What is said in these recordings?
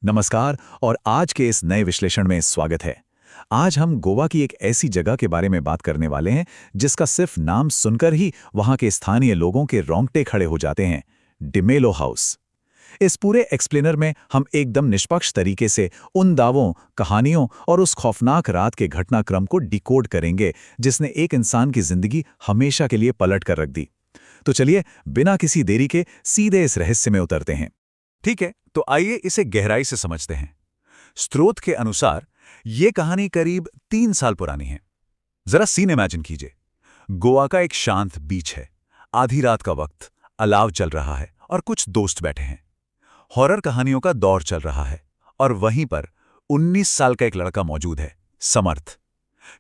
नमस्कार और आज के इस नए विश्लेषण में स्वागत है। आज हम गोवा की एक ऐसी जगह के बारे में बात करने वाले हैं जिसका सिर्फ नाम सुनकर ही वहां के स्थानीय लोगों के रोंगटे खड़े हो जाते हैं। डिमेलो हाउस। इस पूरे एक्सप्लेनर में हम एकदम निष्पक्ष तरीके से उन दावों, कहानियों और उस खौफनाक रात के घटनाक्रम को डिकोड करेंगे जिसने एक इंसान की जिंदगी हमेशा के लिए पलट कर रख दी। तो चलिए बिना किसी देरी के सीधे इस रहस्य में उतरते हैं। ठीक है, तो आइए इसे गहराई से समझते हैं। स्रोत के अनुसार ये कहानी करीब 3 साल पुरानी है। जरा सीन इमेजिन कीजिए। गोवा का एक शांत बीच है, आधी रात का वक्त, अलाव चल रहा है और कुछ दोस्त बैठे हैं। हॉरर कहानियों का दौर चल रहा है और वहीं पर 19 साल का एक लड़का मौजूद है, समर्थ।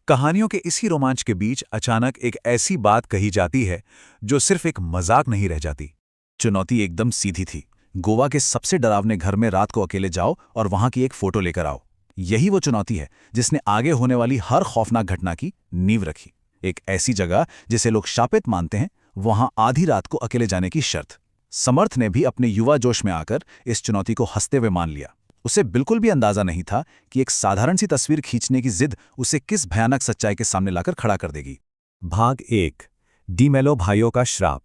कहानियों के इसी रोमांच के बीच अचानक एक ऐसी बात कही जाती है जो सिर्फ एक मजाक नहीं रह जाती। चुनौती एकदम सीधी थी। गोवा के सबसे डरावने घर में रात को अकेले जाओ और वहां की एक फोटो लेकर आओ। यही वो चुनौती है जिसने आगे होने वाली हर खौफनाक घटना की नींव रखी। एक ऐसी जगह जिसे लोग शापित मानते हैं, वहां आधी रात को अकेले जाने की शर्त। समर्थ ने भी अपने युवा जोश में आकर इस चुनौती को हंसते हुए मान लिया। उसे बिल्कुल भी अंदाजा नहीं था कि एक साधारण सी तस्वीर खींचने की जिद उसे किस भयानक सच्चाई के सामने लाकर खड़ा कर देगी। भाग 1। डिमेलो भाइयों का श्राप।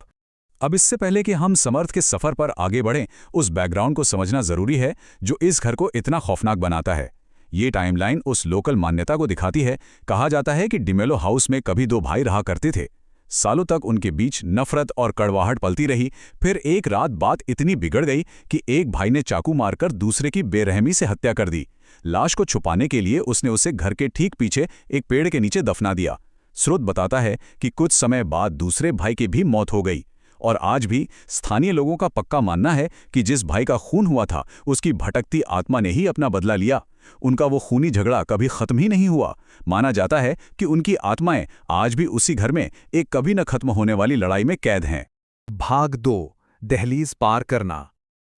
अब इससे पहले कि हम समर्थ के सफर पर आगे बढ़ें, उस बैकग्राउंड को समझना जरूरी है जो इस घर को इतना खौफनाक बनाता है। ये टाइमलाइन उस लोकल मान्यता को दिखाती है। कहा जाता है कि डिमेलो हाउस में कभी दो भाई रहा करते थे। सालों तक उनके बीच नफरत और कड़वाहट पलती रही। फिर एक रात बात इतनी बिगड़ गई कि एक भाई ने चाकू मारकर दूसरे की बेरहमी से हत्या कर दी। लाश को छुपाने के लिए उसने उसे घर के ठीक पीछे एक पेड़ के नीचे दफना दिया। स्रोत बताता है कि कुछ समय बाद दूसरे भाई की भी मौत हो गई। और आज भी स्थानीय लोगों का पक्का मानना है कि जिस भाई का खून हुआ था, उसकी भटकती आत्मा ने ही अपना बदला लिया। उनका वो खूनी झगड़ा कभी खत्म ही नहीं हुआ। माना जाता है कि उनकी आत्माएं आज भी उसी घर में एक कभी न खत्म होने वाली लड़ाई में कैद हैं। भाग 2। दहलीज पार करना।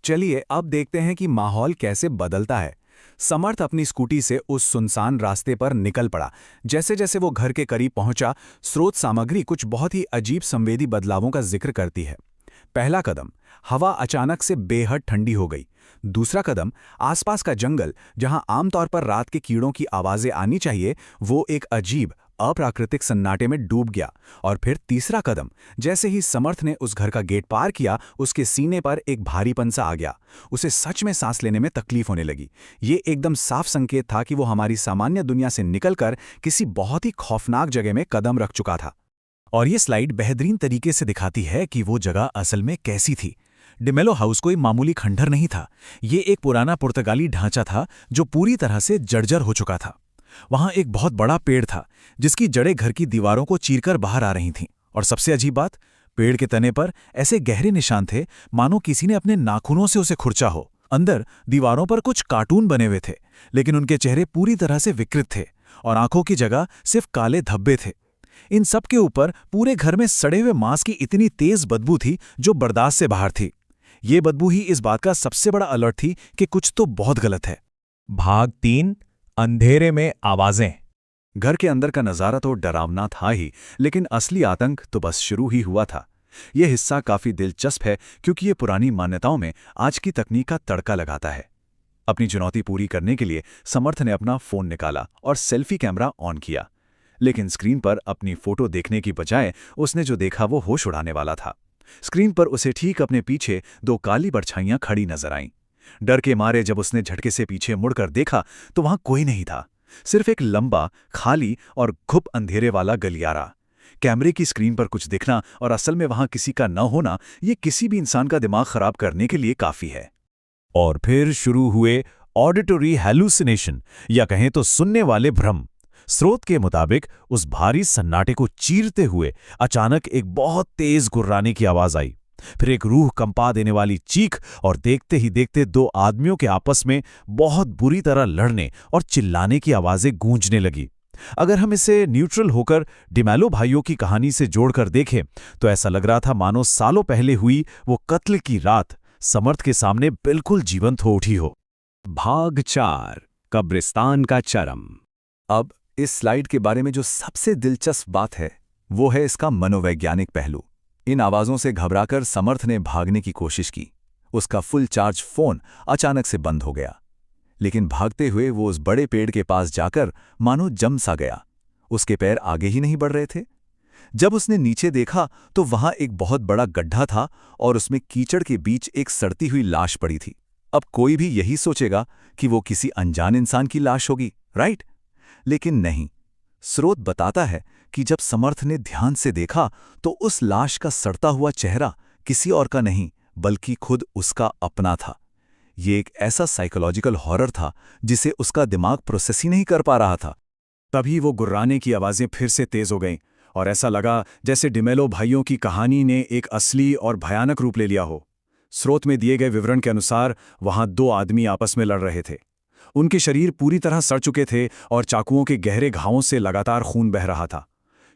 चलिए अब देखते हैं कि माहौल कैसे बदलता है। समर्थ अपनी स्कूटी से उस सुनसान रास्ते पर निकल पड़ा। जैसे जैसे वो घर के करीब पहुंचा, स्रोत सामग्री कुछ बहुत ही अजीब संवेदी बदलावों का जिक्र करती है। पहला कदम, हवा अचानक से बेहद ठंडी हो गई। दूसरा कदम, आसपास का जंगल, जहां आमतौर पर रात के कीड़ों की आवाजें आनी चाहिए, वो एक अजीब अप्राकृतिक सन्नाटे में डूब गया। और फिर तीसरा कदम, जैसे ही समर्थ ने उस घर का गेट पार किया, उसके सीने पर एक भारीपन सा आ गया। उसे सच में सांस लेने में तकलीफ होने लगी। ये एकदम साफ संकेत था कि वो हमारी सामान्य दुनिया से निकलकर किसी बहुत ही खौफनाक जगह में कदम रख चुका था। और ये स्लाइड बेहतरीन तरीके से दिखाती है कि वो जगह असल में कैसी थी। डिमेलो हाउस कोई मामूली खंडहर नहीं था। ये एक पुराना पुर्तगाली ढांचा था जो पूरी तरह से जर्जर हो चुका था। वहां एक बहुत बड़ा पेड़ था जिसकी जड़ें घर की दीवारों को चीरकर बाहर आ रही थीं। और सबसे अजीब बात, पेड़ के तने पर ऐसे गहरे निशान थे मानो किसी ने अपने नाखूनों से उसे खुरचा हो। अंदर दीवारों पर कुछ कार्टून बने हुए थे, लेकिन उनके चेहरे पूरी तरह से विकृत थे और आंखों की जगह सिर्फ काले धब्बे थे। इन सब के ऊपर पूरे घर में सड़े हुए मांस की इतनी तेज बदबू थी जो बर्दाश्त से बाहर थी। ये बदबू ही इस बात का सबसे बड़ा अलर्ट थी कि कुछ तो बहुत गलत है। भाग 3। अंधेरे में आवाजें। घर के अंदर का नजारा तो डरावना था ही, लेकिन असली आतंक तो बस शुरू ही हुआ था। यह हिस्सा काफी दिलचस्प है क्योंकि ये पुरानी मान्यताओं में आज की तकनीक का तड़का लगाता है। अपनी चुनौती पूरी करने के लिए समर्थ ने अपना फोन निकाला और सेल्फी कैमरा ऑन किया। लेकिन स्क्रीन पर अपनी फोटो देखने की बजाय उसने जो देखा वो होश उड़ाने वाला था। स्क्रीन पर उसे ठीक अपने पीछे दो काली परछाइयां खड़ी नजर आईं। डर के मारे जब उसने झटके से पीछे मुड़कर देखा तो वहां कोई नहीं था, सिर्फ एक लंबा, खाली और घुप अंधेरे वाला गलियारा। कैमरे की स्क्रीन पर कुछ दिखना और असल में वहां किसी का न होना, ये किसी भी इंसान का दिमाग खराब करने के लिए काफी है। और फिर शुरू हुए ऑडिटरी हैलुसिनेशन, या कहें तो सुनने वाले भ्रम। स्रोत के मुताबिक उस भारी सन्नाटे को चीरते हुए अचानक एक बहुत तेज गुर्राने की आवाज आई। फिर एक रूह कंपा देने वाली चीख, और देखते ही देखते दो आदमियों के आपस में बहुत बुरी तरह लड़ने और चिल्लाने की आवाजें गूंजने लगी। अगर हम इसे न्यूट्रल होकर डिमेलो भाइयों की कहानी से जोड़कर देखें तो ऐसा लग रहा था मानो सालों पहले हुई वो कत्ल की रात समर्थ के सामने बिल्कुल जीवंत हो उठी हो। भाग 4। कब्रिस्तान का चरम। अब इस स्लाइड के बारे में जो सबसे दिलचस्प बात है वो है इसका मनोवैज्ञानिक पहलू। इन आवाजों से घबराकर समर्थ ने भागने की कोशिश की। उसका फुल चार्ज फोन अचानक से बंद हो गया। लेकिन भागते हुए वो उस बड़े पेड़ के पास जाकर मानो जम सा गया। उसके पैर आगे ही नहीं बढ़ रहे थे। जब उसने नीचे देखा तो वहां एक बहुत बड़ा गड्ढा था और उसमें कीचड़ के बीच एक सड़ती हुई लाश पड़ी थी। अब कोई भी यही सोचेगा कि वो किसी अनजान इंसान की लाश होगी, राइट? लेकिन नहीं। स्रोत बताता है कि जब समर्थ ने ध्यान से देखा तो उस लाश का सड़ता हुआ चेहरा किसी और का नहीं बल्कि खुद उसका अपना था। ये एक ऐसा साइकोलॉजिकल हॉरर था जिसे उसका दिमाग प्रोसेस ही नहीं कर पा रहा था। तभी वो गुर्राने की आवाजें फिर से तेज हो गईं और ऐसा लगा जैसे डिमेलो भाइयों की कहानी ने एक असली और भयानक रूप ले लिया हो। स्रोत में दिए गए विवरण के अनुसार वहां 2 आदमी आपस में लड़ रहे थे। उनके शरीर पूरी तरह सड़ चुके थे और चाकुओं के गहरे घावों से लगातार खून बह रहा था।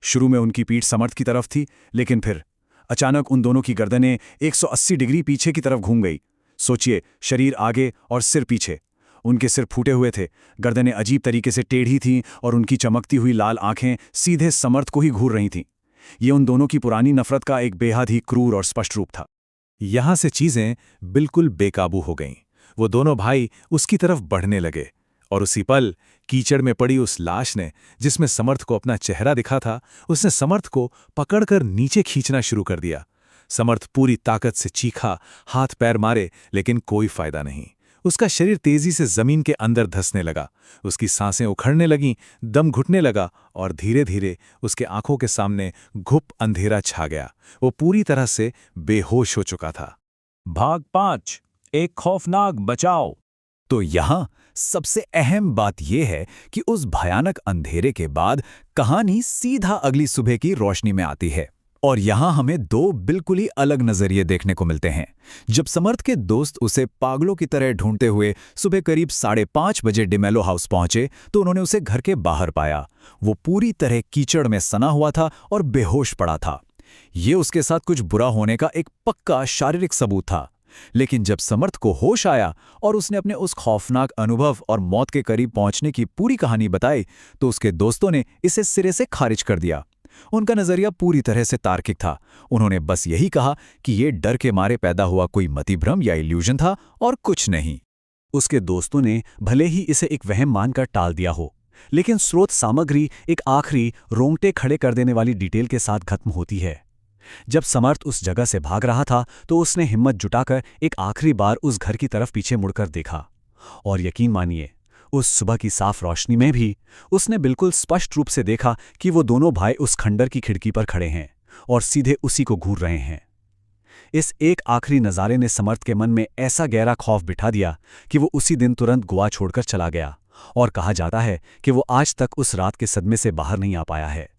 शुरू में उनकी पीठ समर्थ की तरफ थी, लेकिन फिर अचानक उन दोनों की गर्दनें 180 डिग्री पीछे की तरफ घूम गई। सोचिए, शरीर आगे और सिर पीछे। उनके सिर फूटे हुए थे, गर्दनें अजीब तरीके से टेढ़ी थीं और उनकी चमकती हुई लाल आंखें सीधे समर्थ को ही घूर रही थीं। ये उन दोनों की पुरानी नफरत का एक बेहद ही क्रूर और स्पष्ट रूप था। यहां से चीजें बिल्कुल बेकाबू हो गईं। वो दोनों भाई उसकी तरफ बढ़ने लगे और उसी पल कीचड़ में पड़ी उस लाश ने, जिसमें समर्थ को अपना चेहरा दिखा था, उसने समर्थ को पकड़कर नीचे खींचना शुरू कर दिया। समर्थ पूरी ताकत से चीखा, हाथ पैर मारे, लेकिन कोई फायदा नहीं। उसका शरीर तेजी से जमीन के अंदर धंसने लगा। उसकी सांसें उखड़ने लगीं, दम घुटने लगा और धीरे धीरे उसके आंखों के सामने घुप अंधेरा छा गया। वो पूरी तरह से बेहोश हो चुका था। भाग 5, एक खौफनाक बचाव। तो यहां सबसे अहम बात यह है कि उस भयानक अंधेरे के बाद कहानी सीधा अगली सुबह की रोशनी में आती है। और यहां हमें 2 बिल्कुल ही अलग नजरिए देखने को मिलते हैं। जब समर्थ के दोस्त उसे पागलों की तरह ढूंढते हुए सुबह करीब 5:30 बजे डिमेलो हाउस पहुंचे तो उन्होंने उसे घर के बाहर पाया। वो पूरी तरह कीचड़ में सना हुआ था और बेहोश पड़ा था। ये उसके साथ कुछ बुरा होने का एक पक्का शारीरिक सबूत था। लेकिन जब समर्थ को होश आया और उसने अपने उस खौफनाक अनुभव और मौत के करीब पहुंचने की पूरी कहानी बताई तो उसके दोस्तों ने इसे सिरे से खारिज कर दिया। उनका नजरिया पूरी तरह से तार्किक था। उन्होंने बस यही कहा कि ये डर के मारे पैदा हुआ कोई मतिभ्रम या इल्यूजन था और कुछ नहीं। उसके दोस्तों ने भले ही इसे एक वहम मानकर टाल दिया हो, लेकिन स्रोत सामग्री एक आखिरी रोंगटे खड़े कर देने वाली डिटेल के साथ खत्म होती है। जब समर्थ उस जगह से भाग रहा था तो उसने हिम्मत जुटाकर एक आखिरी बार उस घर की तरफ पीछे मुड़कर देखा। और यकीन मानिए, उस सुबह की साफ रोशनी में भी उसने बिल्कुल स्पष्ट रूप से देखा कि वो दोनों भाई उस खंडर की खिड़की पर खड़े हैं और सीधे उसी को घूर रहे हैं। इस एक आखिरी नज़ारे ने समर्थ के मन में ऐसा गहरा खौफ बिठा दिया कि वो उसी दिन तुरंत गोवा छोड़कर चला गया। और कहा जाता है कि वो आज तक उस रात के सदमे से बाहर नहीं आ पाया है।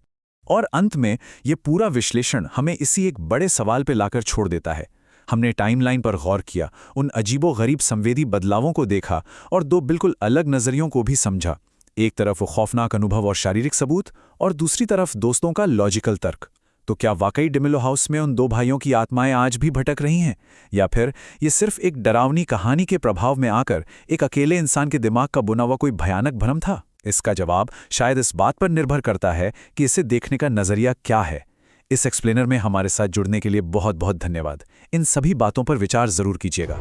और अंत में ये पूरा विश्लेषण हमें इसी एक बड़े सवाल पे लाकर छोड़ देता है। हमने टाइमलाइन पर गौर किया, उन अजीबो-गरीब संवेदी बदलावों को देखा और 2 बिल्कुल अलग नज़रियों को भी समझा। एक तरफ वो खौफनाक अनुभव और शारीरिक सबूत और दूसरी तरफ दोस्तों का लॉजिकल तर्क। तो क्या वाकई डिमेलो हाउस में उन 2 भाइयों की आत्माएं आज भी भटक रही हैं, या फिर ये सिर्फ एक डरावनी कहानी के प्रभाव में आकर एक अकेले इंसान के दिमाग का बुना हुआ कोई भयानक भ्रम था? इसका जवाब शायद इस बात पर निर्भर करता है कि इसे देखने का नजरिया क्या है। इस एक्सप्लेनर में हमारे साथ जुड़ने के लिए बहुत बहुत धन्यवाद। इन सभी बातों पर विचार जरूर कीजिएगा।